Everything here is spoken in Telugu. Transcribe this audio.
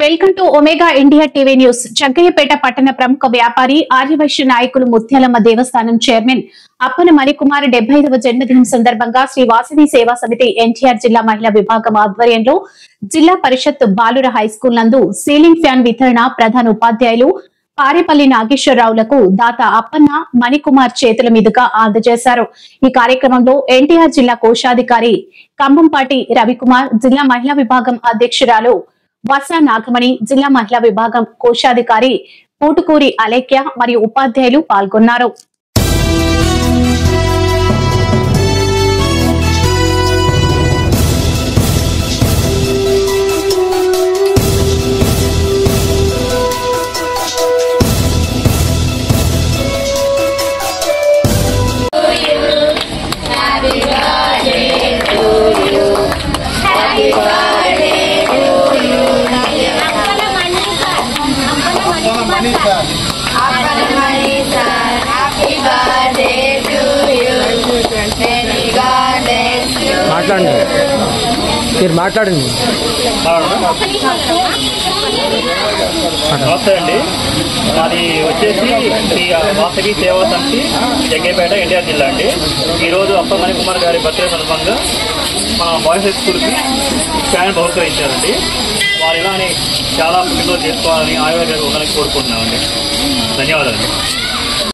Welcome to omega India TV news. Jaggayyapeta పట్టణ ప్రముఖ వ్యాపారి ఆర్యవైశ్య నాయకులు ముత్యాలమ్మ దేవస్థానం చైర్మన్ అప్పన మణికుమార్ 75వ జన్మదినం సందర్భంగా శ్రీ వాసవి సేవా సమితి ఎన్టీఆర్ జిల్లా మహిళా విభాగం ఆధ్వర్యంలో జిల్లా పరిషత్ బాలుర హైస్కూల్ నందు సీలింగ్ ఫ్యాన్ వితరణ ప్రధాన ఉపాధ్యాయులు పారేపల్లి నాగేశ్వరరావులకు దాత అప్పన్న మణికుమార్ చేతుల మీదుగా అందజేశారు. ఈ కార్యక్రమంలో ఎన్టీఆర్ జిల్లా కోశాధికారి కంబంపాటి రవికుమార్, జిల్లా మహిళా విభాగం అధ్యక్షురాలు వసా నాగమణి, జిల్లా మహిళా విభాగం కోశాధికారి పూటుకూరి అలేఖ్య మరియు ఉపాధ్యాయులు పాల్గొన్నారు. మాట్లాడండి. నమస్తే అండి. అది వచ్చేసి శ్రీ వాసవి సేవా సమితి జగ్గయ్యపేట ఎన్టీఆర్ జిల్లా అండి. ఈరోజు అప్ప మణికుమార్ గారి బర్త్డే సందర్భంగా మన బాయ్స్ హై స్కూల్కి ఫ్యాన్ బహుకరించారండి. వారు ఇలానే చాలా పుట్టినరోజు చేసుకోవాలని ఆయుర్వేద ఉండాలని కోరుకుంటున్నామండి. ధన్యవాదాలు.